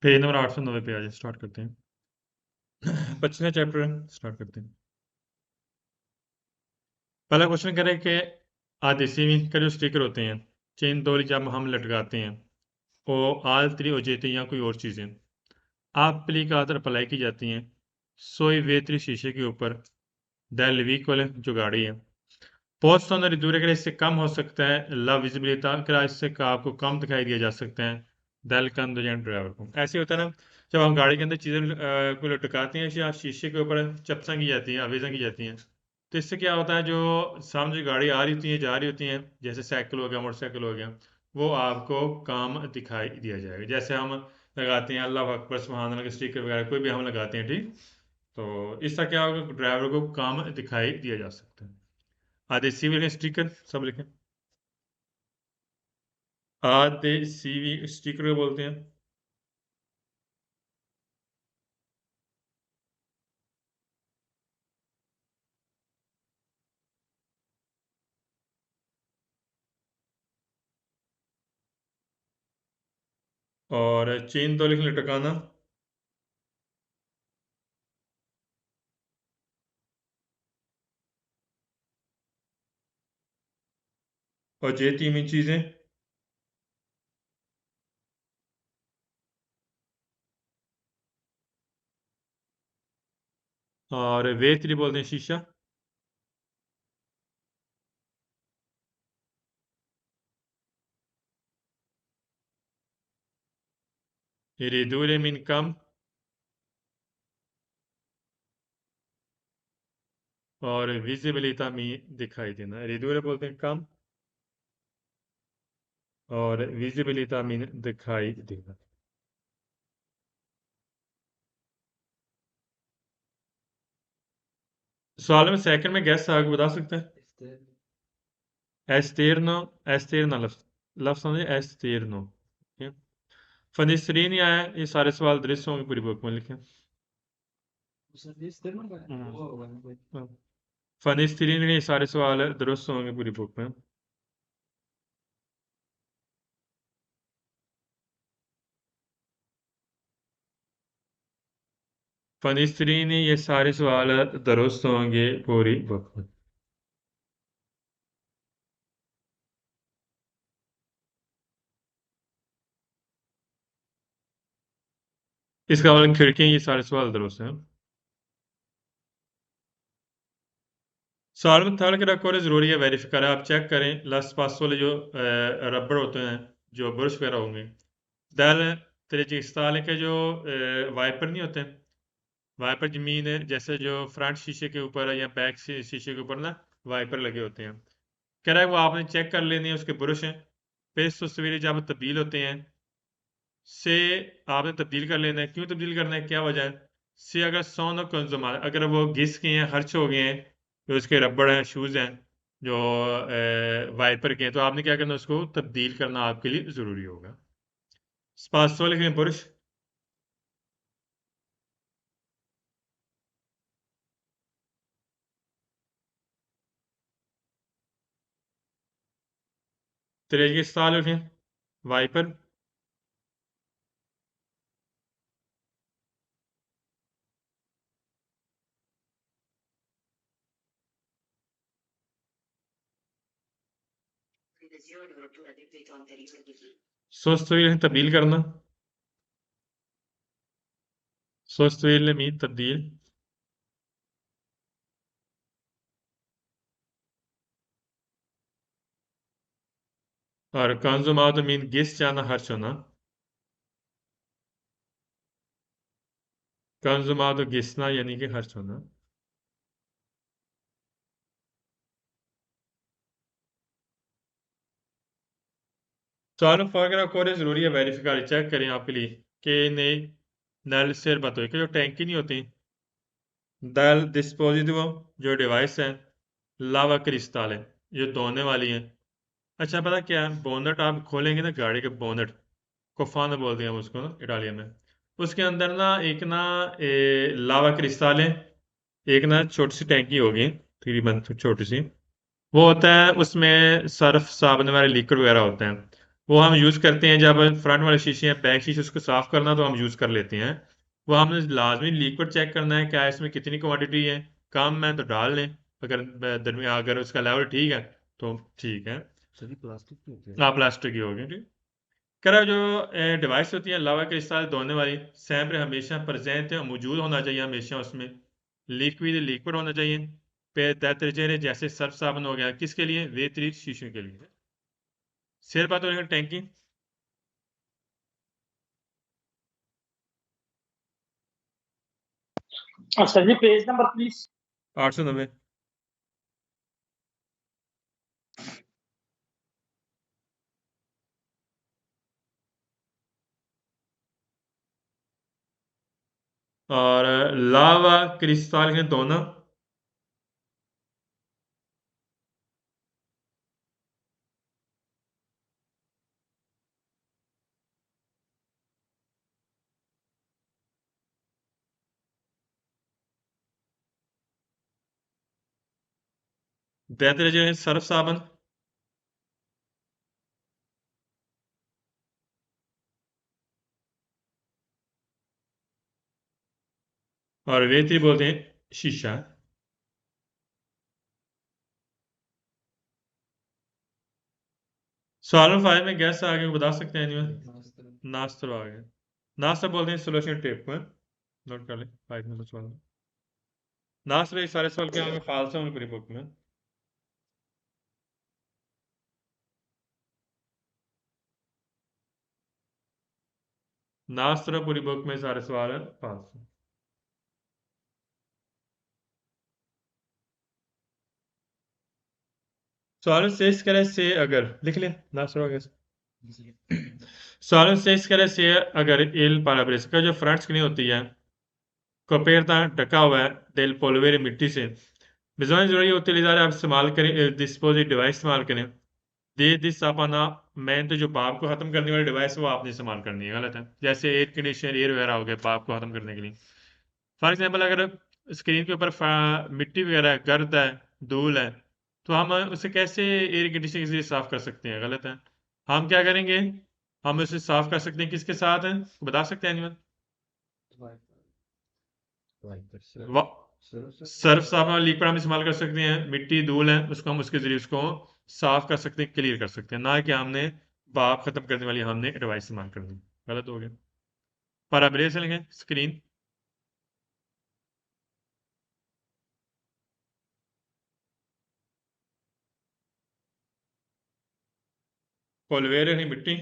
Page number 890 पे आ जाए, start करते हैं। 25वां चैप्टर है, स्टार्ट करते हैं। पहला क्वेश्चन करें कि आदेसी का जो स्टिकर होते हैं, चेन दोली जब हम लटकाते हैं वो आलतरी हो जाती या कोई और चीज़ें आप प्ली का आदर अप्लाई की जाती हैं सोई वेतरी शीशे के ऊपर दैल व्हीकल जो गाड़ी है पोस्ट ऑन रिदूर अगर इससे कम हो सकता है ला विजिबिलिटी अगर इससे आपको कम दिखाई दिया जा सकता है दैल कम दो ड्राइवर को। ऐसे होता है ना, जब हम गाड़ी के अंदर चीज़ें को लटकाते हैं या शीशे के ऊपर चप्सा की जाती हैं, आवेज़ा की जाती हैं, तो इससे क्या होता है जो सामने जो गाड़ी आ रही होती है जा रही होती हैं, जैसे साइकिल हो गया मोटरसाइकिल हो गया, वो आपको काम दिखाई दिया जाएगा। जैसे हम लगाते हैं अल्लाह अकबर सुभान अल्लाह के स्टिकर वगैरह कोई भी हम लगाते हैं, ठीक, तो इससे क्या होगा ड्राइवर को काम दिखाई दिया जा सकता है। आधे सीवी के स्टिकर सब लिखें, आधे सीवी स्टिकर को बोलते हैं। और चेन तो लिख लटकाना, और ये तीन चीज़ें और वे त्री बोलते हैं शीशा। रिदूर मीन कम और विजिबिलिटी में दिखाई देना। रिदूर बोलते हैं कम और विजिबिलिटी मीन दिखाई देना। सवाल में सेकंड में गैस आगे बता सकते हैं। एस्टेरनो, एस्टेरना लफ्ज लफ्ज समझे, एस्टेरनो। फनिस्त्रीन आया, ये सारे सवाल दृश्य होंगे पूरी बुक में लिखे। फनिस्त्रीन के ये सारे सवाल दुरुस्त होंगे पूरी बुक में। फनिस्त्रीन ये सारे सवाल दुरुस्त होंगे पूरी बुक में। इसका मतलब खिड़कियां, ये सारे सवाल दुरुस्त हैं। सवाल में थर्ड के रखो ज़रूरी है वेरीफाई करें, आप चेक करें लास्ट पास वाले जो रबड़ होते हैं जो ब्रश वगैरह होंगे दल तरीके के जो वाइपर नहीं होते, वाइपर जमीन है जैसे जो फ्रंट शीशे के ऊपर या बैक शीशे के ऊपर ना वाइपर लगे होते हैं, कह रहा है वो आपने चेक कर लेने हैं, उसके ब्रश हैं, पेस्ट तस्वीरें जब तब्दील होते हैं से आपने तब्दील कर लेना है। क्यों तब्दील करना है, क्या वजह है, से अगर सोन और कंजुम अगर वो घिस गए हैं, खर्च हो गए हैं, तो उसके रबड़ हैं, शूज़ हैं जो वाइपर के हैं, तो आपने क्या करना है, उसको तब्दील करना आपके लिए ज़रूरी होगा। स्पासो लिखें ब्रश, तरीके साल लिखें वाइपर, सोस्तवील तब्दील करना, सोस्तवील मीन तब्दील, और कंजुमात मीन घिस जाना, खर्च होना, कंजुमात घिसना यानी कि खर्च होना। चारों वगैरह कोरे ज़रूरी है वेरीफाई चेक करें आपके लिए कि नहीं नल सिर बात हुई कि जो टैंकी नहीं होती दल डिस्पोजिटिव जो डिवाइस है लावा क्रिस्टल है जो धोने वाली है। अच्छा पता क्या है, बोनट आप खोलेंगे ना गाड़ी के बोनट, कोफाना बोलते हैं हम उसको ना इटालियन में, उसके अंदर ना एक ना लावा क्रिस्टल है, एक ना छोटी सी टैंकी होगी तकरीबन छोटी सी, वो होता है उसमें सर्फ साबुन वाले लिक्विड वगैरह होते हैं, वो हम यूज़ करते हैं जब फ्रंट वाले शीशे हैं, बैक शीशे उसको साफ़ करना तो हम यूज़ कर लेते हैं। वो हमने लाजमी लिक्विड चेक करना है, क्या इसमें कितनी क्वांटिटी है, कम है तो डाल लें, अगर दरमियान अगर उसका लेवल ठीक है तो ठीक है। सभी प्लास्टिक के होते हैं। हाँ, प्लास्टिक की होगी, ठीक। कह रहा जो डिवाइस होती है लावा क्रिस्टल धोने वाली, सैम्पल हमेशा प्रेजेंट है, मौजूद होना चाहिए हमेशा उसमें, लिक्विड लिक्विड होना चाहिए, पे तजरे जैसे सर्फ साबुन हो गया, किसके लिए? वेतरी शीशे के लिए। सिर बात हो टैंकी अच्छा जी, पेज नंबर प्लीज। 890। और लावा क्रिस्टल के दोनों देते रहे सर्फ साबुन और वेतरी बोलते हैं शीशा। सवाल नंबर 5 में गैस आगे बता सकते हैं नहीं? नास्तर आ गया। नास्तर बोलते हैं सोल्यूशन टेप को, नोट कर ले 5 नंबर सवाल में। नास्तर ये सारे सवाल के आगे खालसा में पूरी बुक में। नास्तर पूरी बुक में सारे सवाल है खालसा। सवाल से इस तरह से अगर लिख ले नास्तर आ गया। सवाल से इस तरह से अगर एल पाराब्रिस का जो फ्रंट स्क्रीन होती है कपेरता ढका हुआ है दिल पोलवेरे मिट्टी से, बिजोन जरूरी utilizar आप इस्तेमाल करें डिस्पोजिट डिवाइस इस्तेमाल करें। दे दिस अपना मैन तो जो बाप को खत्म करने वाली डिवाइस वो आपने इस्तेमाल करनी है, गलत है। जैसे एयर कंडीशनर एयर वगैरह हो गया बाप को खत्म करने के लिए। फॉर एग्जाम्पल अगर स्क्रीन के ऊपर मिट्टी वगैरह है, गर्द है, धूल है, तो हम उसे कैसे एयर कंडीशनर के जरिए साफ कर सकते हैं? गलत है। हम क्या करेंगे? हम उसे साफ कर सकते हैं किसके साथ है, बता सकते हैं एनिमल? सर्फ साबुन लिक्विड हम इस्तेमाल कर सकते हैं, मिट्टी धूल है उसको हम उसके जरिए उसको साफ कर सकते हैं, क्लियर कर सकते हैं, ना कि हमने भाप खत्म करने वाली हमने डिवाइस इस्तेमाल कर दी। गलत हो गया। पर अब से लिखें स्क्रीन पोलवेर नहीं मिट्टी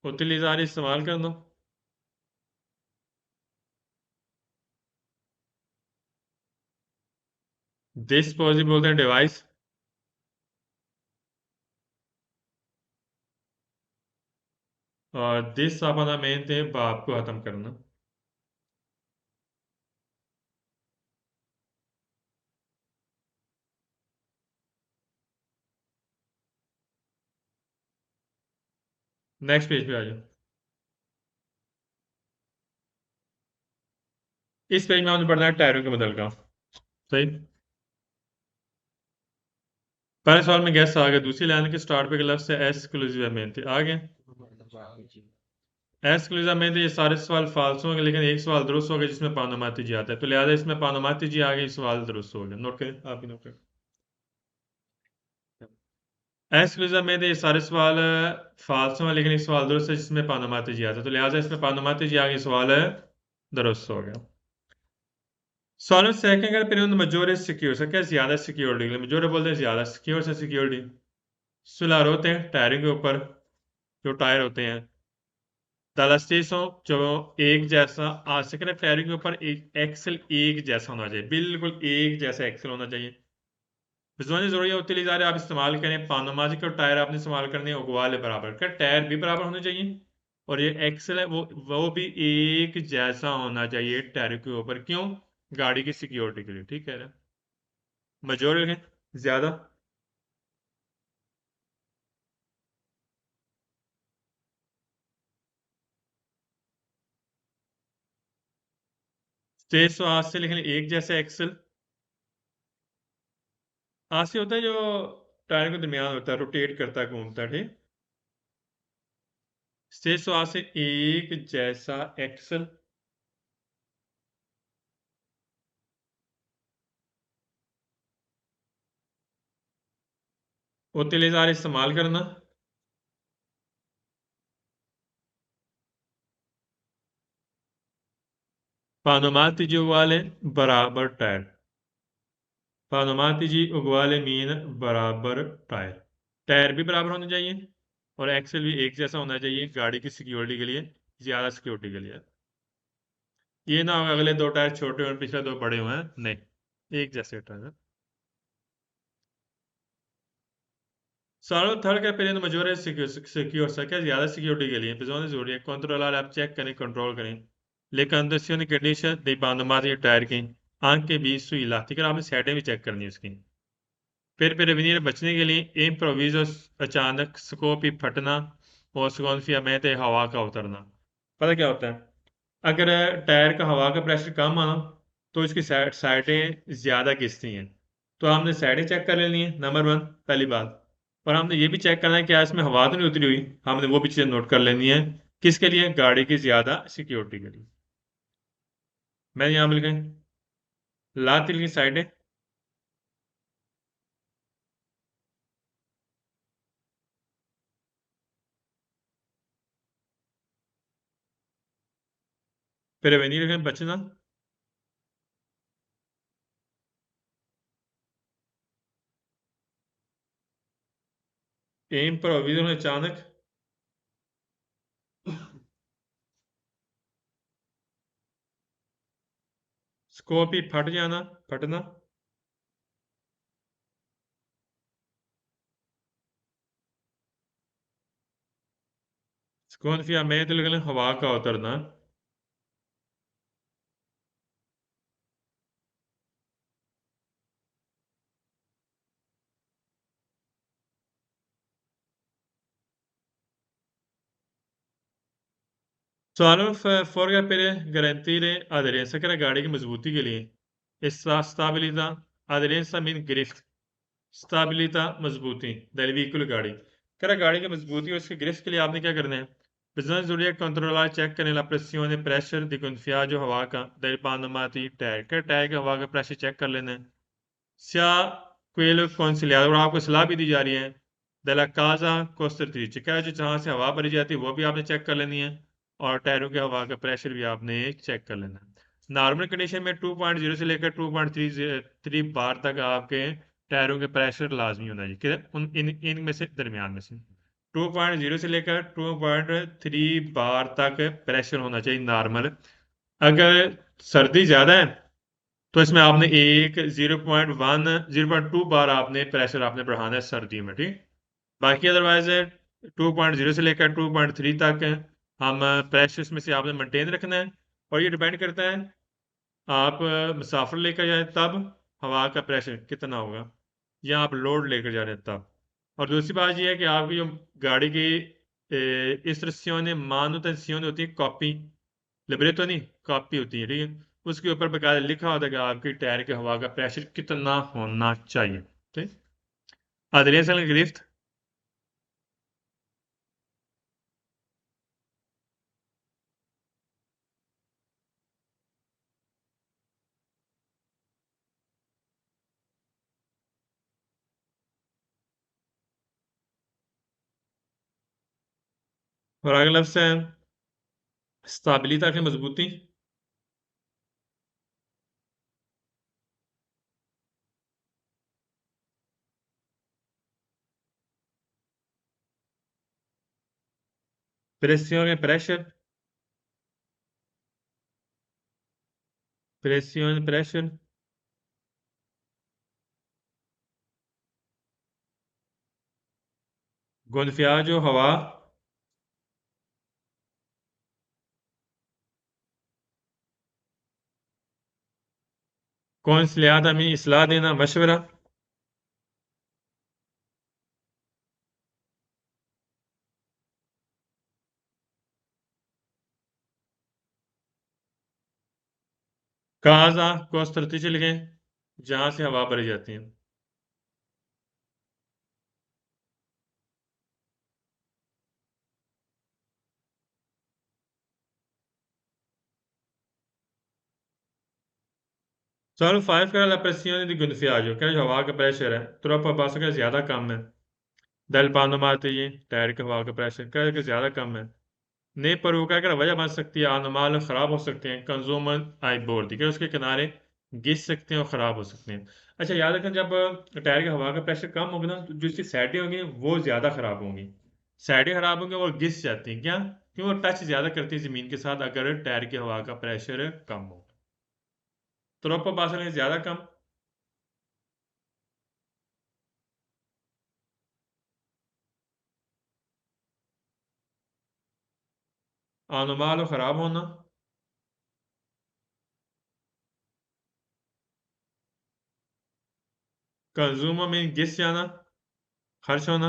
उतली इस्तेमाल कर दो। डिस्पोजिबल बोलते हैं डिवाइस, और दिस अपना मेन थे भाप को खत्म करना। नेक्स्ट पेज पे आ जाओ। इस पेज में हमने पढ़ना है टायरों के बदल का, सही। पहले सवाल में गैस आ गया, दूसरी लाइन के स्टार्ट पे लफ्ज से एक्सक्लूसिव मेन थे आ गए। एक्सक्लूसिव में थे, ये सारे सवाल फाल्स होंगे लेकिन एक सवाल दुरुस्त हो गया जिसमें पानोमाती जी आता है, तो लिहाजा इसमें पानोमाती जी आ गई, सवाल दुरुस्त हो गया। नोट करें, आप भी नोट करें। एक्सक्लूसिव में थे, ये सारे सवाल फाल्स होंगे लेकिन एक सवाल दुरुस्त है जिसमें पानोमाती जी आता है, तो लिहाजा इसमें पानोमाती जी आ गई, सवाल दुरुस्त हो गया। सवाल में सेकंड का पेरियड मेजोर सिक्योर से क्या ज्यादा सिक्योरिटी, मेजोर बोलते हैं ज्यादा सिक्योर से सिक्योरिटी। सुलार होते हैं टायरों के ऊपर, जो टायर होते हैं तलस्टीसों जो एक जैसा आ सके टायरों के ऊपर एक एक्सल एक जैसा होना चाहिए, बिल्कुल एक जैसा एक्सल होना चाहिए। बिजवानी जरूरी होती है आप इस्तेमाल करें पानोमाजी का टायर आपने इस्तेमाल करने वाले बराबर का टायर भी बराबर होने चाहिए, और ये एक्सल है वो भी एक जैसा होना चाहिए टायर के ऊपर। क्यों? गाड़ी की सिक्योरिटी के लिए, ठीक है। मेजोर ज्यादा तेज तो आज से लिख लें एक जैसे एक्सल। आज से होता है जो टायर के दरमियान होता है, रोटेट करता है, घूमता है, ठीक। तेज तो आज से एक जैसा एक्सल। वो तेलेजार इस्तेमाल करना। पानोमाती जी उगवाले बराबर टायर। पानोमाती जी उगवाले मीन बराबर टायर। टायर भी बराबर होने चाहिए और एक्सेल भी एक जैसा होना चाहिए गाड़ी की सिक्योरिटी के लिए, ज्यादा सिक्योरिटी के लिए। ये ना हो अगले दो टायर छोटे और पिछले दो बड़े हुए हैं, नहीं, एक जैसे टायर है। सालों थर्ड का पेरियड मजोर सिक्योर सके ज्यादा सिक्योरिटी के लिए bisogna जरूरी है कंट्रोलर आप चेक करें, कंट्रोल करें। le condizioni condition dei bandomati tyre की anche भी sui lati कर आपने साइडें भी चेक करनी है उसकी। फिर प्रिवेनिर बचने के लिए इम्प्रोविजो अचानक स्कोप ही फटना और स्कॉन्फियामेंट हवा का उतरना। पता क्या होता है, अगर टायर का हवा का प्रेशर कम आना तो इसकी साइडें ज़्यादा घिसती हैं। तो हमने साइडें चेक कर लेनी है, नंबर वन पहली बात। और हमने ये भी चेक करना है कि क्या इसमें हवा तो नहीं उतरी हुई, हमने वो भी चीज़ नोट कर लेनी है। किसके लिए? गाड़ी की ज़्यादा सिक्योरिटी के लिए। मैंने यहाँ मिल गई लातिल की साइडें। प्रिवेनिर बचना। इम्प्रोविजो अचानक स्कोप ही फट जाना, फटना। स्कॉन्फियामेंट हवा का उतरना। Solo fuori per garantire aderenza, che era गाड़ी की मजबूती के लिए stabilità, aderenza mean गिरफ्त, stabilità मजबूती del veicolo गाड़ी, कह रहा गाड़ी की मजबूती और उसकी गिरफ्त के लिए आपने क्या करना है? bisogna जरूरी है कंट्रोलर चेक करने la pressione pressure di gonfiaggio हवा का del pneumatici टायर, क्या टायर का हवा का प्रेशर चेक कर लेना है। sia quello consigliato, और आपको सलाह भी दी जा रही है della casa costruttrice, क्या जो जहाँ से हवा भरी जाती है वो भी आपने चेक कर लेनी है और टायरों के हवा का प्रेशर भी आपने चेक कर लेना है। नॉर्मल कंडीशन में 2.0 से लेकर 2.3 बार तक आपके टायरों के प्रेशर लाजमी होना चाहिए, उन इनमें से दरमियान में से 2.0 से लेकर 2.3 बार तक प्रेशर होना चाहिए नॉर्मल। अगर सर्दी ज़्यादा है तो इसमें आपने 0.2 बार आपने प्रेशर आपने बढ़ाना है सर्दी में, ठीक। बाकी अदरवाइज 2.0 से लेकर 2.3 तक हम प्रेशर इसमें से आपने मेंटेन रखना है। और ये डिपेंड करता है आप मुसाफिर लेकर जाए तब हवा का प्रेशर कितना होगा, या आप लोड लेकर जा रहे हैं तब। और दूसरी बात यह है कि आपकी जो गाड़ी की इस्ट्रक्शन मानुटेंसियोन होती है, कॉपी लिबरेटो नहीं, कॉपी होती है, ठीक है। उसके ऊपर बकायदा लिखा होता है कि आपकी टायर के हवा का प्रेशर कितना होना चाहिए, ठीक। Adrián Grift, और अगला लफ्ज़ है स्टेबिलिटी की मजबूती। Pressione pressure, pressione pressure, gonfiaggio हवा, consigliata में इस्लाह देना, मशवरा। काजा को उस तरती से लिखें जहां से हवा भरी जाती है। सवाल 5 का la pressione di gonfiaggio, क्या जो हवा का प्रेशर है troppo basso का ज्यादा कम है, del pano martigli टायर के हवा का प्रेशर क्या कि ज्यादा कम है, ने पर वो क्या वजह बन सकती है, अनोमाल खराब हो सकते हैं, कंज्यूमर आई बोर्ड ठीक है उसके किनारे घिस सकते हैं और ख़राब हो सकते हैं। अच्छा याद रखें जब टायर की हवा का प्रेशर कम होगा ना तो जो इसकी साइडें होंगी वो ज़्यादा ख़राब होंगी, साइडें ख़राब होंगी और घिस जाती हैं क्या, क्यों वो टच ज़्यादा करती है ज़मीन के साथ अगर टायर की हवा का प्रेशर कम हो। तो रोपो बासल में ज़्यादा कम, अनोमाल और ख़राब होना, कंज्यूमर में घिस जाना, खर्च होना,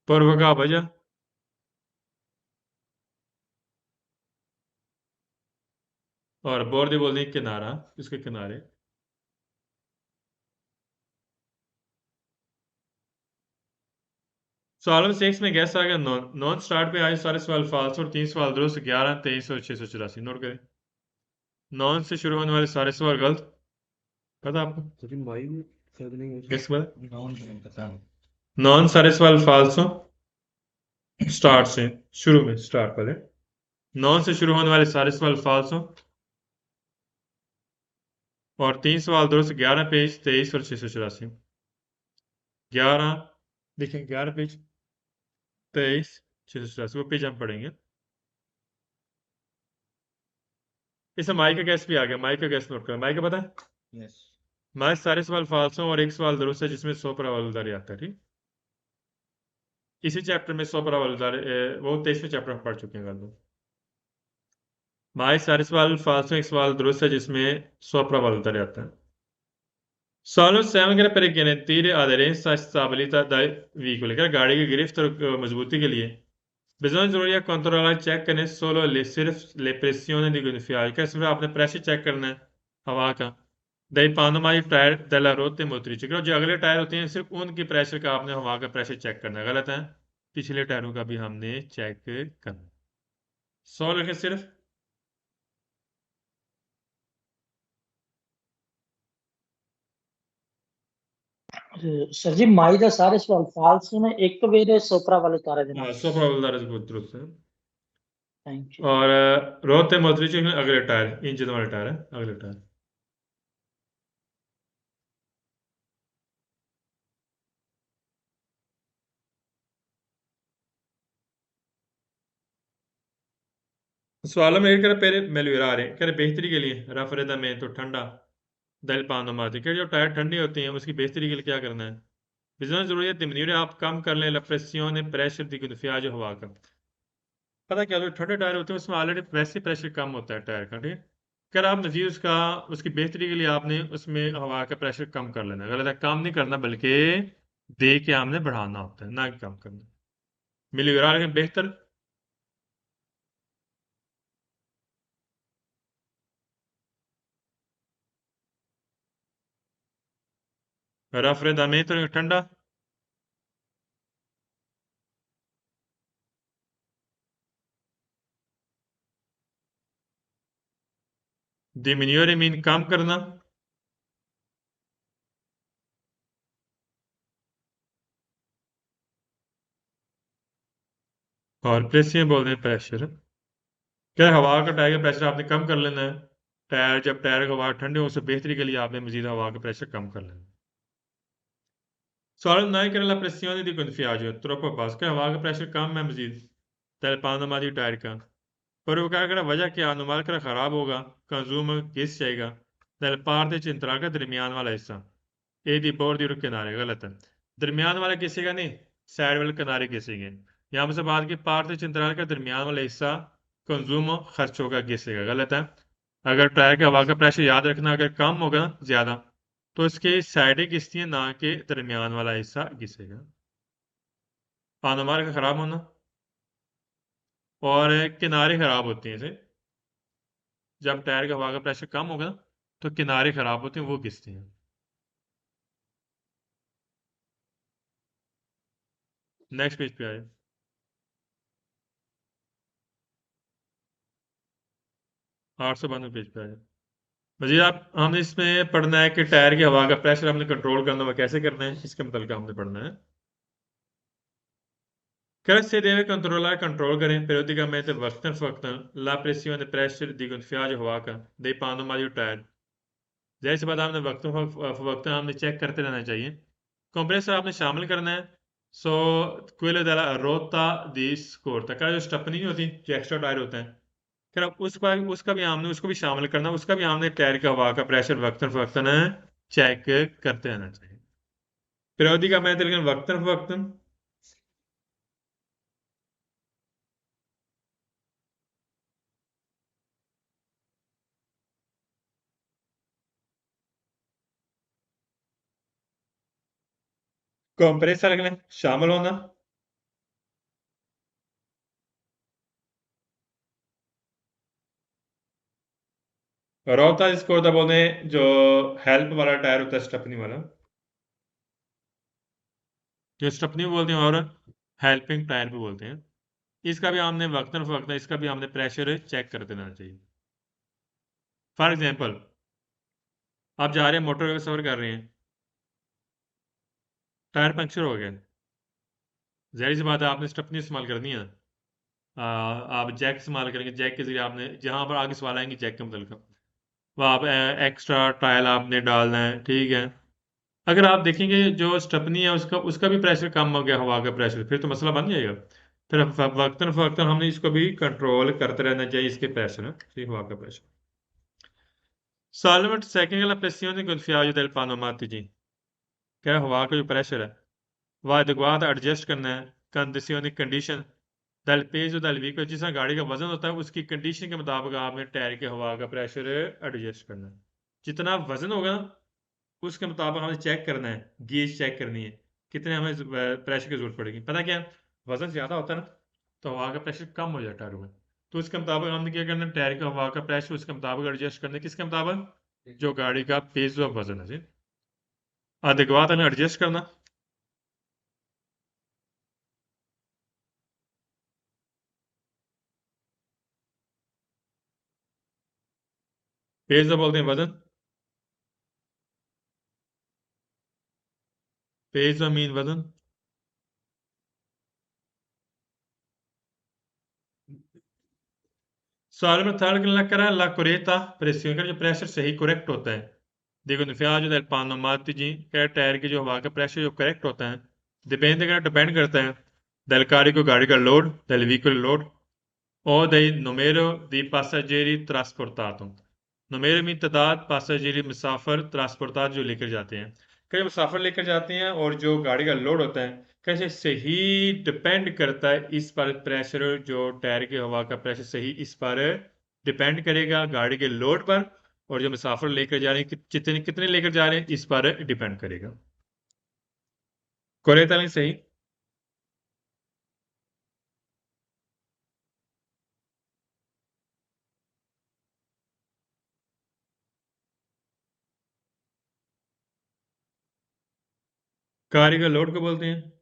पूर्व का वजह, और बोर्ड बोल दें किनारा, इसके किनारे। सवाल 6 में गैस आ गया नॉन, नॉन स्टार्ट पे आए सारे सवाल फाल्स और 3 सवाल दुरुस्त, 11, 23 और 684 नोट करें। नॉन से शुरू होने वाले सारे सवाल गलत, पता आपको किस बात, नॉन सारे सवाल फाल्स हो, स्टार्ट से शुरू में स्टार्ट वाले, नॉन से शुरू होने वाले सारे सवाल फाल्स हो और 3 सवाल दुरुस्त, 11 पेज 23 और 684, 11 देखें 11 पेज 23 684 वो पेज हम पढ़ेंगे। इसमें माई का गैस भी आ गया, माई का गैस नोट करें, माई का पता है यस माई सारे सवाल फाल्स हो और एक सवाल दुरुस्त है जिसमें 100 पर हवालदारी आता है ठीक, इसी चैप्टर में 100 पर हवालदारी वो 23वें चैप्टर हम पढ़ चुके हैं कल माई सारे सवाल फाल्स हो एक सवाल दुरुस्त है जिसमें 100 पर हवालदारी आता है। Solo se anche per garantire aderenza e stabilità dai veicoli, क्या गाड़ी की गिरफ्त और मजबूती के लिए bisogna जरूरी है कंट्रोलर चेक करने solo le सिर्फ le pressioni di gonfiaggio, क्या सिर्फ आपने प्रेशर चेक करना है हवा का, dai panomai tyre della rotte motrici, जो अगले टायर होते हैं सिर्फ उनकी प्रेशर का आपने हवा का प्रेशर चेक करना है, गलत है, पिछले टायरों का भी हमने चेक करना। 100 लिखे सिर्फ, सर जी माई दा सारे सवाल फाल्स ने एक वेरे सोपरा वाले तारे देना। 100 probabilità दुरुस्त है। Thank you. और रोते मोटरिच अगले टायर इंजन वाले टायर है अगले टायर। सवालों में कर पहले मिलविरार है कह रहे बेहतरी के लिए रफरेदा में तो ठंडा दल पानो मारती कह जो टायर ठंडी होती हैं उसकी बेहतरी के लिए क्या करना है, बिजनेस जरूरी है दिमनीरे आप कम कर लें लप्रेसियों ने प्रेशर दी गुनफियाज हवा का, पता क्या जो ठंडे टायर होते हैं उसमें ऑलरेडी वैसे प्रेशर कम होता है टायर का ठीक है, अगर आप मजीद उसका उसकी बेहतरी के लिए आपने उसमें हवा का प्रेशर कम कर लेना, गलत है, काम नहीं करना बल्कि दे के आपने बढ़ाना होता है ना कि कम करना। मिलीग्राम के बेहतर raffreddamento ठंडा, diminuire मीन कम करना, और प्रेसियन बोलते हैं प्रेशर, क्या हवा का टायर का प्रेशर आपने कम कर लेना है, टायर जब टायर का हवा ठंडे हो उससे बेहतरी के लिए आपने मजीद हवा का प्रेशर कम कर लेना है। सवाल नहीं कर ला pressione di gonfiaggio troppo basso, क्या हवा का प्रेशर कम है मजीद तेलपानो मादी टायर का, पर वो क्या करा वजह क्या अनुमान करा खराब होगा, कंज्यूमर घिस जाएगा, दल पार दे चिंतरा का दरमियान वाला हिस्सा ए दी बोर्ड दी किनारे, गलत है, दरमियान वाला किसेगा नहीं साइड वाले किनारे किसेंगे, यहाँ से बात की पार से चिंतराल का दरमियान वाला हिस्सा कंज्यूमर खर्च होगा घिसेगा, गलत है, अगर टायर के हवा का प्रेशर याद रखना अगर कम होगा ज्यादा तो इसके साइडें घिसती हैं ना कि दरमियान वाला हिस्सा घिसेगा। पानोमार का खराब होना और किनारे ख़राब होते हैं इसे। जब टायर का हवा का प्रेशर कम होगा ना, तो किनारे ख़राब होते हैं, वो घिसते हैं। नेक्स्ट पेज पे आए। आठ सौ 92 पेज पे आए। मजीद आप हमने इसमें पढ़ना है कि टायर की हवा का प्रेशर हमने कंट्रोल करना है, कैसे करना है, इसके मतलब हमने पढ़ना है। Kar se deve controllare control periodicamente वक्तन फ़वक्तन la pressione pressure di gonfiaggio हवा का dei pneumatici टायर। जाहिर सी बात है, हमने वक्तन फ़वक्तन हमने चेक करते रहना चाहिए। कंप्रेसर आपने शामिल करना है। सो quello della rotta di scorta का जो स्टपनी नहीं होती, जो एक्स्ट्रा टायर होता है, फिर अब उसका भी हमने उसको भी शामिल करना है। उसका भी हमने टायर का हवा का प्रेशर वक्तन फ़वक्तन चेक करते रहना चाहिए। periodicamente लेकिन वक्तन फ़वक्तन कंप्रेसर में शामिल होना। रोता जिसको होता बोलते हैं, जो हेल्प वाला टायर होता है, स्टेपनी वाला, जो स्टेपनी बोलते हैं और हेल्पिंग टायर भी बोलते हैं। इसका भी हमने वक्तन फवक्तन इसका भी हमने प्रेशर चेक करते रहना चाहिए। फॉर एग्जांपल, आप जा रहे हैं, मोटर का सफर कर रहे हैं, टायर पंक्चर हो गया, जाहिर सी बात है आपने स्टेपनी इस्तेमाल करनी है ना। आप जैक इस्तेमाल करेंगे, जैक के जरिए आपने जहां पर आगे सवाल आएंगे जैक का मतलब का, वह आप एक्स्ट्रा टायर आपने डालना है, ठीक है। अगर आप देखेंगे जो स्टेपनी है उसका उसका भी प्रेशर कम हो गया, हवा का प्रेशर, फिर तो मसला बन जाएगा। फिर वक्तन फवक्तन हमने इसको भी कंट्रोल करते रहना चाहिए, इसके प्रेशर है, ठीक, हवा का pressure. Solamente tecnica la pressione gonfiaggio del pneumatici, क्या हवा का जो प्रेशर है वह अdeguata एडजस्ट करना है कंडीशन कंडीशन दल पेज दल व्हीकल, जिस तरह गाड़ी का वजन होता है उसकी कंडीशन के मुताबिक आपने टायर के हवा का प्रेशर एडजस्ट करना है। जितना वजन होगा ना, उसके मुताबिक हमें चेक करना है, गेज चेक करनी है, कितने हमें प्रेशर की जरूरत पड़ेगी। पता क्या है, वजन ज़्यादा होता है ना, तो हवा का प्रेशर कम हो जाता है टायर में। तो उसके मुताबिक हमने क्या करना है, टायर का हवा का प्रेशर उसके मुताबिक एडजस्ट करना है। किसके मुताबिक, जो गाड़ी का पेज व वजन है जी, अदेक्वात हमें एडजस्ट करना। पेज व बोलते हैं वजन, पेज व मीन वजन। सवाल में थर्ड la करा la corretta pressione का जो प्रेशर सही करेक्ट होता है। देखो निफाज del pneumatici क्या टायर की जो हवा का प्रेशर जो करेक्ट होता है, डिपेंड करता है del carico गाड़ी का लोड, del veicolo लोड, और dei numero di passeggeri trasportato, numero में तादाद, passeggeri मुसाफर, ट्रांसपोर्टार जो लेकर जाते हैं, कई मुसाफर लेकर जाते हैं, और जो गाड़ी का लोड होता है कैसे सही डिपेंड करता है इस पर प्रेशर, जो टायर की हवा का प्रेशर सही इस पर डिपेंड करेगा गाड़ी के लोड पर, और जो मुसाफिर लेकर जा रहे हैं कितने कितने लेकर जा रहे हैं इस पर डिपेंड करेगा। कोरे तले सही। गाड़ी का लोड को बोलते हैं।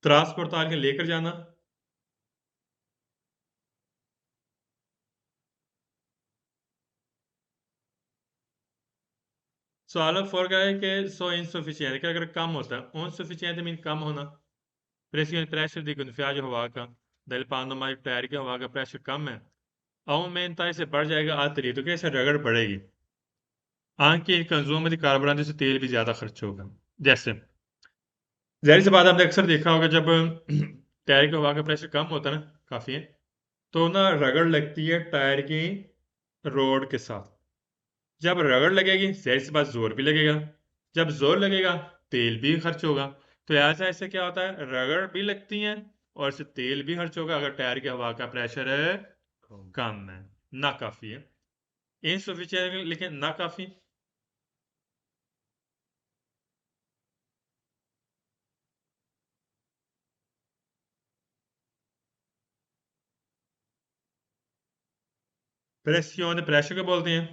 ट्रांसपोर्ट आगे लेकर जाना। सवाल में फर्क है कि सो इंसफिशियंट का अगर कम होता है, इनसफिशियंट मीन कम होना, प्रेशर प्रेशर दी गुनफियाज हवा का दल पानो हमारे टायर की हवा का प्रेशर कम है, अवमेंता से बढ़ जाएगा आतरी, तो कैसे रगड़ बढ़ेगी, आंख की कंज्यूमर कार्बन से तेल भी ज्यादा खर्च होगा। जैसे जाहिर सी बात है, आपने अक्सर देखा होगा जब टायर की हवा का प्रेशर कम होता है ना, काफी है, तो ना रगड़ लगती है टायर की रोड के साथ। जब रगड़ लगेगी जाहिर सी बात जोर भी लगेगा, जब जोर लगेगा तेल भी खर्च होगा। तो ऐसा ऐसे क्या होता है, रगड़ भी लगती है और इससे तेल भी खर्च होगा अगर टायर की हवा का प्रेशर है कम है, ना काफी है। इनसफिशिएंट लेकिन ना काफी। प्रेसियोन प्रेशर को बोलते हैं।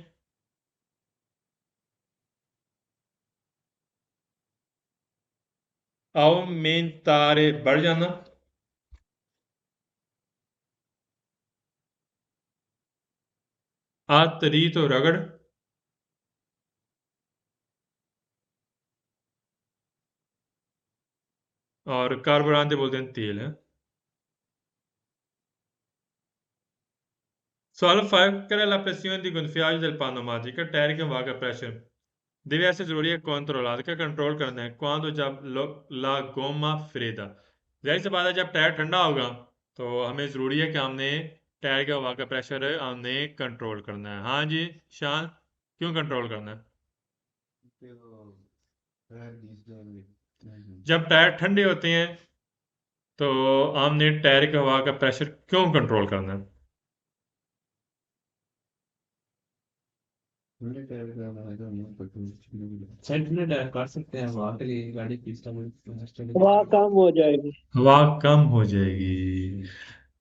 aumentare बढ़ जाना, atrito रगड़, और कार्बोरांते बोलते हैं तेल है। Solo fare la pressione di gonfiaggio del pneumatico, tyre के हवा का प्रेशर deve essere जरूरी है controllato, क्या कंट्रोल करना है quando जब la gomma fredda, जाहिर सी बात है जब टायर ठंडा होगा तो हमें ज़रूरी है कि हमने टायर के हवा का प्रेशर हमने कंट्रोल करना है। हाँ जी शान, क्यों कंट्रोल करना है? जब टायर ठंडे होते हैं तो हमने टायर के हवा का प्रेशर क्यों कंट्रोल करना है? सेंट्रल टायर कर सकते हैं वहां के लिए गाड़ी की स्टैंड हवा कम हो जाएगी। हवा कम हो जाएगी।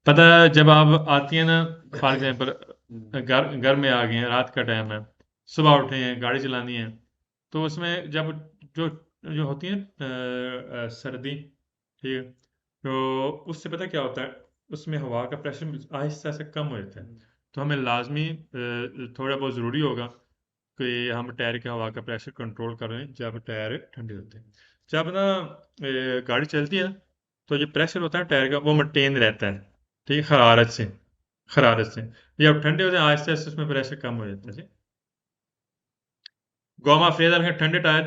पता है जब आप आती है ना, फॉर एग्जाम्पल घर घर में आ गए हैं, रात का टाइम है, सुबह उठे हैं, गाड़ी चलानी है, तो उसमें जब जो जो होती है सर्दी, ठीक है, तो उससे पता क्या होता है, उसमें हवा का प्रेशर आहिस्ता से कम हो जाता है। तो हमें लाजमी थोड़ा बहुत ज़रूरी होगा कि हम टायर के हवा का प्रेशर कंट्रोल करें जब टायर ठंडे होते हैं। जब ना गाड़ी चलती है ना, तो जो प्रेशर होता है टायर का वो मेंटेन रहता है, ठीक है, खरारत से जब ठंडे होते हैं आहिस्ता आहिस्ता उसमें प्रेशर कम हो जाता है जी। गोमा फ्रेदा रखें ठंडे टायर,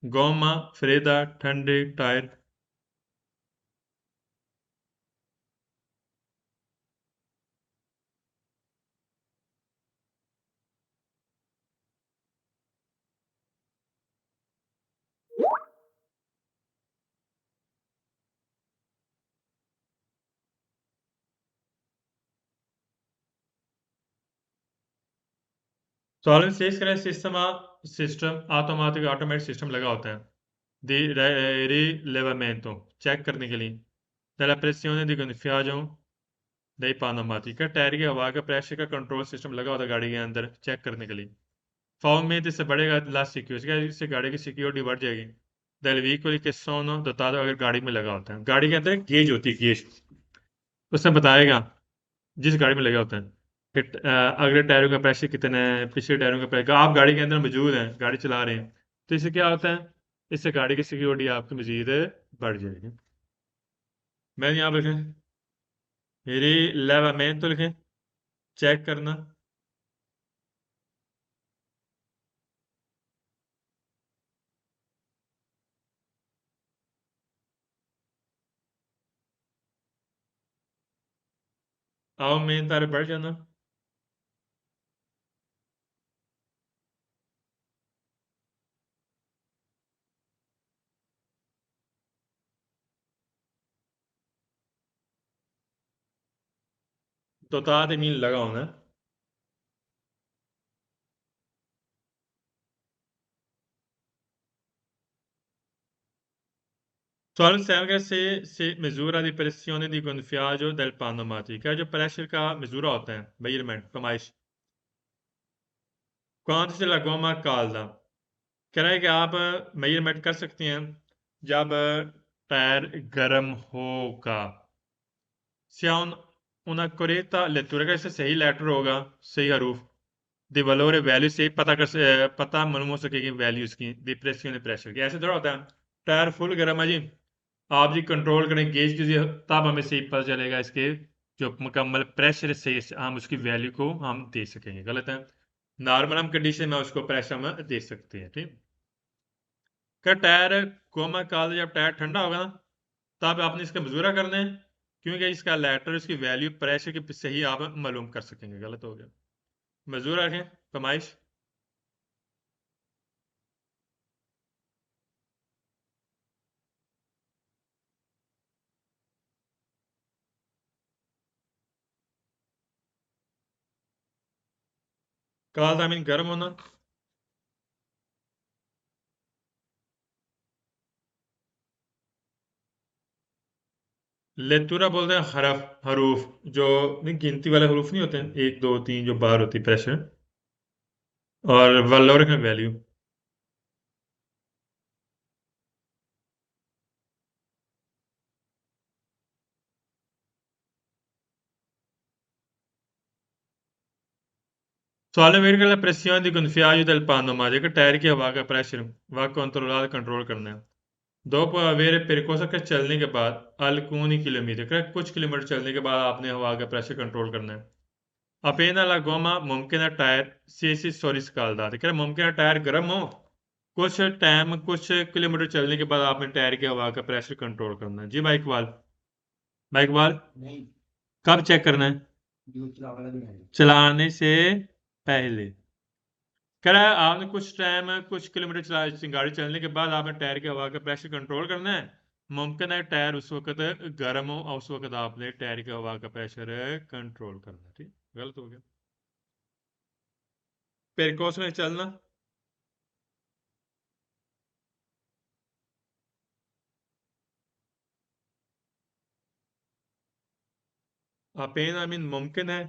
गोमा फ्रेदा ठंडे टायर। सॉल्वेंट सेल्स का सिस्टम ऑटोमेटिक सिस्टम लगा होता है di rilevamento, चेक करने के लिए della pressione di gonfiaggio dei pneumatici, का टायर की हवा का प्रेशर का कंट्रोल सिस्टम लगा होता है गाड़ी के अंदर चेक करने के लिए। फॉर्म में इससे बढ़ेगा ला सिक्योरिटी, इससे गाड़ी की सिक्योरिटी बढ़ जाएगी। del veicolo che sono dotato, अगर गाड़ी में लगा होता है, गाड़ी के अंदर गेज होती है, गेज उसमें बताएगा जिस गाड़ी में लगा होता है कि अगले टायरों का प्रेशर कितना है, पिछले टायरों का प्रेशर, आप गाड़ी के अंदर मौजूद हैं, गाड़ी चला रहे हैं, तो इससे क्या होता है, इससे गाड़ी की सिक्योरिटी आपकी मजीद बढ़ जाएगी। मैंने यहाँ पर लिखें रिलेवमेंट तो लिखें चेक करना, आओ मेन तारे बढ़ जाना, तो तार मीन लगा होना है। Solve sempre se misura di pressione di gonfiaggio del pneumatico, है जो प्रेशर का मिजूरा होता है, मेजरमेंट पैमाइश। कौन से लगोमा calda, कह रहा है कि आप मेजरमेंट कर सकते हैं जब टायर गर्म होगा। Se ha una corretta lettura, का इससे सही लेटर होगा, सही हरूफ, दी वलोरे वैल्यू से पता मालूम हो सकेगी वैल्यूज की, दी प्रेसियोन प्रेशर की। ऐसे थोड़ा होता है टायर फुल गर्म है जी, आप जी कंट्रोल करें गेज की, तब हमें सही पता चलेगा इसके जो मुकम्मल प्रेशर से हम उसकी वैल्यू को हम दे सकेंगे। गलत है, नॉर्मल हम कंडीशन में उसको प्रेशर में दे सकते हैं, ठीक। क्या टायर कोमा काल जब टायर ठंडा होगा ना, तब आपने इसका मजूरा करना है, क्योंकि इसका लेटर इसकी वैल्यू प्रेशर की सही आप मालूम कर सकेंगे। गलत हो गया, मजूरा रखें फरमाइश। काल था मीन गर्म होना, लेतुरा बोलते हैं हरूफ जो नहीं, गिनती वाले हरूफ नहीं होते हैं, 1 2 3 जो बार होती प्रेशर। और वलोरिक में value. Solamente la pressione di gonfiaggio del pneumatica tyre की हवा का प्रेशर व कंट्रोल करना है। Dopo avere percorso che चलने के बाद alcuni chilometri, कुछ किलोमीटर चलने के बाद आपने हवा का प्रेशर कंट्रोल करना है। Appena la gomma मुमकिन है टायर si soriscalda, मुमकिन है टायर गर्म हो, कुछ टाइम कुछ किलोमीटर चलने के बाद आपने टायर की हवा का प्रेशर कंट्रोल करना है। जी भाई इकबाल, भाई इकबाल नहीं कब चेक करना है? दूध चला वाला भी नहीं चलाने से पहले। कह रहा है आपने कुछ टाइम कुछ किलोमीटर गाड़ी चलने के बाद आपने टायर की हवा का प्रेशर कंट्रोल करना है। मुमकिन है टायर उस वक्त गर्म हो और उस वक्त आपने टायर की हवा का प्रेशर कंट्रोल करना है। ठीक, गलत हो गया। पेरकोस में चलना, अपेन आई मीन मुमकिन है।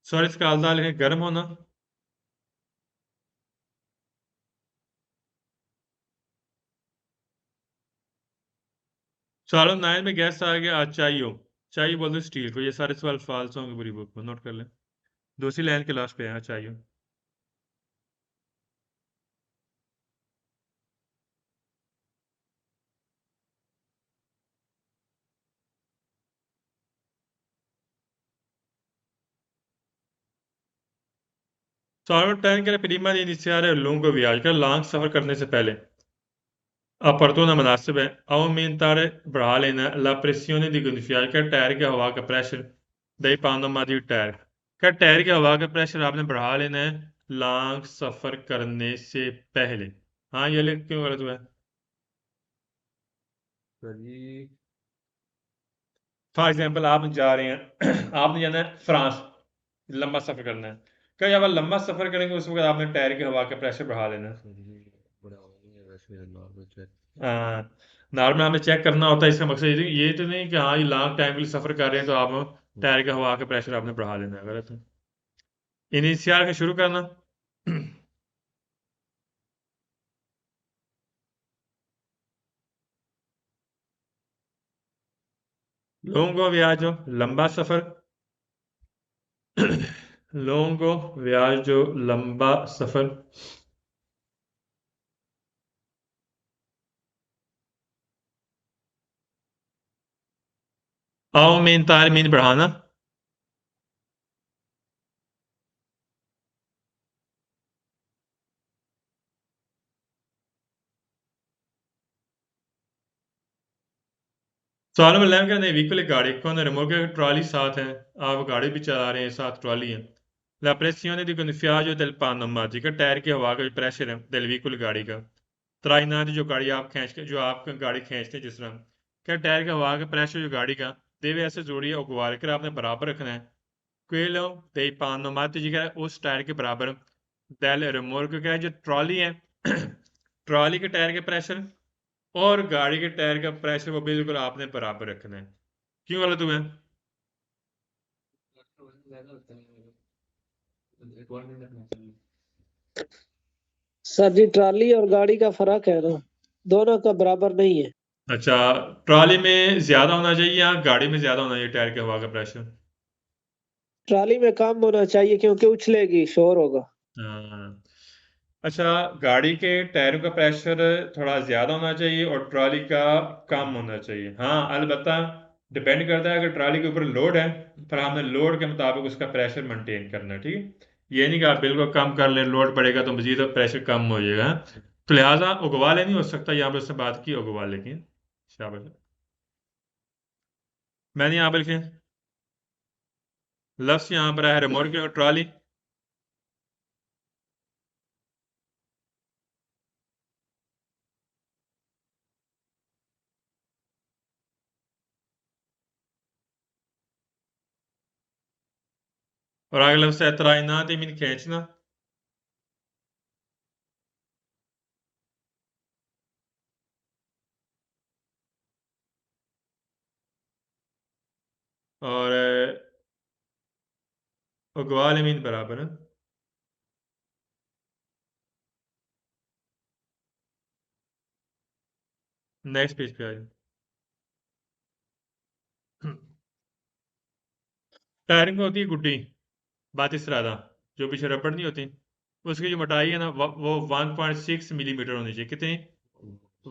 सॉरी इसका आलदा लिखें गर्म होना। सवाल 9 में गैस आ गया चाहिए, चाहिए बोलते स्टील को। ये सारे सवाल फाल्स होंगे, पूरी बुक को नोट कर लें। दूसरी लाइन के लास्ट पे है चाहिए। सवाल 10 के लिए prima di iniziare un lungo viaggio, का लॉन्ग सफर करने से पहले opportuna मुनासिब है aumentare बढ़ा लेना la pressione di gonfiaggio, का टायर की हवा का प्रेशर दे pneumatico टायर का टायर की हवा का प्रेशर आपने बढ़ा लेना है लॉन्ग सफर करने से पहले। हाँ ये लिख क्यों गलत हुआ है? सर जी फॉर एग्जाम्पल आप जा रहे हैं आपने जाना है फ्रांस, लंबा सफर करना है। क्या जब आप लंबा सफर करेंगे उस वक्त आपने टायर की हवा का प्रेशर बढ़ा लेना है। सर जी बड़ा नहीं है वैसे नॉर्मल चेक नॉर्मल हमें चेक करना होता है, इसका मकसद ये तो नहीं कि हाँ ये लॉन्ग टाइम के लिए सफर कर रहे हैं तो आप टायर का हवा का प्रेशर आपने बढ़ा लेना है, गलत है। इनिशियल का शुरू करना। लॉन्गो वियाजो लंबा सफर, लॉन्गो वियाजो लंबा सफर। aumentare मीन बढ़ाना, सवाल नंबर 11 का नहीं व्हीकल गाड़ी कौन रिमोट ट्रॉली साथ है, आप गाड़ी भी चला रहे हैं साथ ट्रॉली है। La pressione di gonfiaggio del pneumatico, tyre की हवा का जो प्रेशर है del veicolo गाड़ी का। trainante जो गाड़ी आप खींच के जो आप गाड़ी खींचते हैं जिस तरह, क्या टायर की हवा का प्रेशर जो गाड़ी का देवे ऐसे जोड़ी है उगवार कर आपने बराबर रखना है। quello dei pneumatici का उस टायर के बराबर del remorque का जो ट्रॉली है ट्रॉली के टायर के प्रेशर और गाड़ी के टायर का प्रेशर वो बिल्कुल आपने बराबर रखना है। क्यों गलत हुआ है? ज़्यादा होता है एक और मिनट रखना चाहिए सर जी ट्राली और गाड़ी का फर्क है ना, दोनों का बराबर नहीं है। अच्छा, ट्रॉली में ज्यादा होना चाहिए या गाड़ी में ज्यादा होना चाहिए टायर के हवा का प्रेशर? ट्राली में कम होना चाहिए क्योंकि उछलेगी, शोर होगा। हाँ। अच्छा, गाड़ी के टायरों का प्रेशर थोड़ा ज्यादा होना चाहिए और ट्रॉली का कम होना चाहिए। हाँ अलबत्ता डिपेंड करता है, अगर ट्रॉली के ऊपर लोड है फिर हमने लोड के मुताबिक उसका प्रेशर मेंटेन करना है। ठीक है, ये नहीं कि आप बिल्कुल कम कर लें, लोड बढ़ेगा तो मजीद प्रेशर कम हो जाएगा। तो लिहाजा उगवाले नहीं हो सकता, यहाँ पर उससे बात की उगवाले की। शाबाश, मैंने यहाँ पर लिखे लफ्स यहाँ पर है रिमोट की ट्रॉली। और आगे लफ्ज़ है तराइनात मीन खींचना। और उगवाल मीन बराबर है। नेक्स्ट पेज पे आ जाए। टायरिंग होती है गुड्डी बातिसरादा, जो पीछे रबड़ नहीं होती, उसकी जो मोटाई है ना वो 1.6 मिलीमीटर होनी चाहिए। कितनी?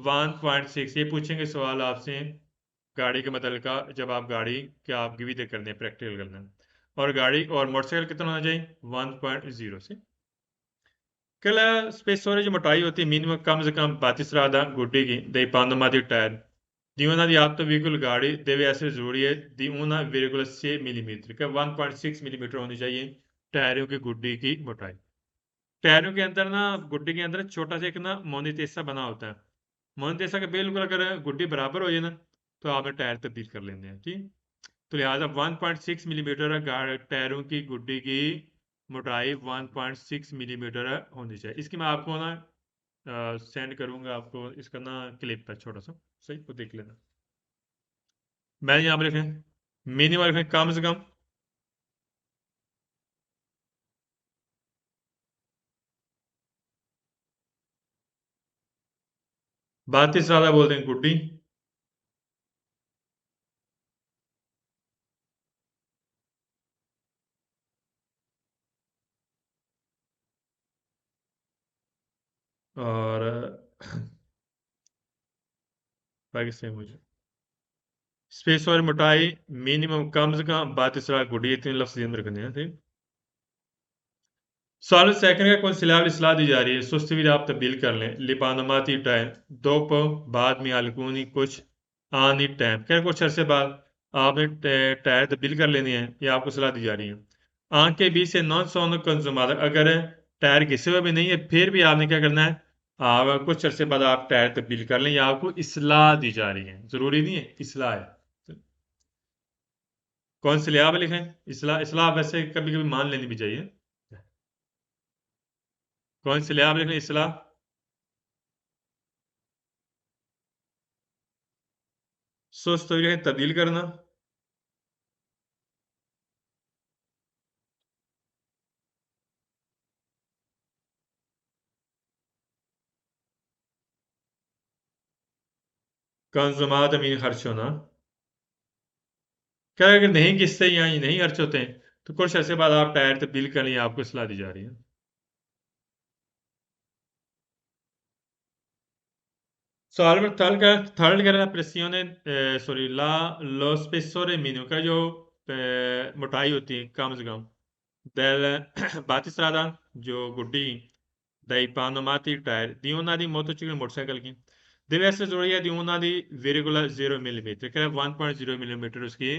1.6। ये पूछेंगे सवाल आपसे गाड़ी के मतलब का, जब आप गाड़ी क्या आप गिवी दे करने प्रैक्टिकल करना है। और गाड़ी और मोटरसाइकिल कितना होना चाहिए? 1.0 से। कल स्पेस स्टोरेज मोटाई होती है मिनिमम कम से कम 32 गुड्डी की दे पांदमाती टायर दी una di auto veicolo गाड़ी deve essere जरूरी है दी 1,6 मिलीमीटर का 1.6 मिलीमीटर होनी चाहिए टायरों की गुड्डी की मोटाई। टायरों के अंदर ना गुड्डी के अंदर छोटा सा एक ना मोनीतेसा बना होता है। मोनीतेसा के बिल्कुल अगर गुड्डी बराबर हो जाए ना तो आपने टायर तब्दील कर लेने हैं। ठीक, तो लिहाजा 1.6 मिलीमीटर टायरों की गुड्डी की मोटाई 1.6 मिलीमीटर होनी चाहिए। इसकी मैं आपको ना सेंड करूंगा आपको इसका ना क्लिप है छोटा सा, सही वो देख लेना। मैंने यहाँ पर लिखें मिनिमम लिखें कम से कम बात से ज्यादा बोलते हैं गुड्डी। और बाकी सेम मुझे स्पेस और मोटाई मिनिमम कम से कम बात इस गुड्डी, ये तीन लफ्ज याद रखने हैं। ठीक, सवाल सेकंड का कौन सिलाब इस्लाह दी जा रही है? सुस्त भी आप तब्दील कर लें लिपानमाती टाइम दो बाद में अलकूनी कुछ आनी टाइम क्या कुछ अरसे बाद आपने टायर तब्दील कर लेनी है, या आपको सलाह दी जा रही है। आंख के बीच से नॉन सोन कंज्यूमर अगर टायर घिसे हुए भी नहीं है फिर भी आपने क्या करना है, आप कुछ अरसे बाद आप टायर तब्दील कर लें, या आपको इस्लाह दी जा रही है, जरूरी नहीं है इस्लाह है। कौन सी लिहाज लिखें? इस्लाह इस्लाह वैसे कभी कभी मान लेनी भी चाहिए। कौन सी लिहाज लिखें? इस्लाह सुस्त तरीके से तब्दील करना। कंजुमात अमीन खर्च होना। क्या अगर नहीं किससे या ये नहीं खर्च होते हैं तो कुछ ऐसे बाद आप टायर तब्दील कर लें, आपको सलाह दी जा रही है। सवाल में थर्ड कह रहा है प्रेसियोने सॉरी ला लो स्पेसोरे मीनू का जो मोटाई होती है कम से कम del बातिस्रादा जो गुड्डी dai pneumatici tyre di una di motociclo motorcycle की deve essere जरूरी है di una di 0,0 मिलीमीटर क्या 1.0 मिलीमीटर उसकी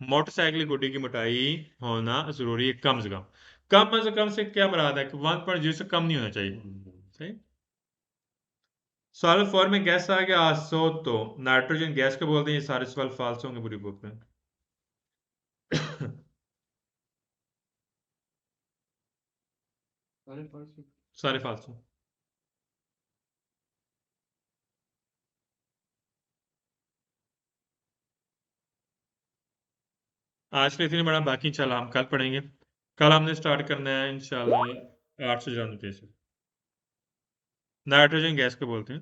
मोटरसाइकिल गुड्डी की मोटाई होना जरूरी है कम से कम। कम से क्या मुराद है कि 1.0 से कम नहीं होना चाहिए। सही। सवाल 4 में गैस आ गया आसोतो नाइट्रोजन गैस को बोलते हैं। ये सारे सवाल फाल्स होंगे पूरी बुक में। सारे पार्ट्स सारे फाल्स हों। आज के लिए इतनी बड़ा, बाकी इंशाल्लाह हम कल पढ़ेंगे। कल हमने स्टार्ट करना है इंशाल्लाह 894 से। नाइट्रोजन गैस को बोलते हैं।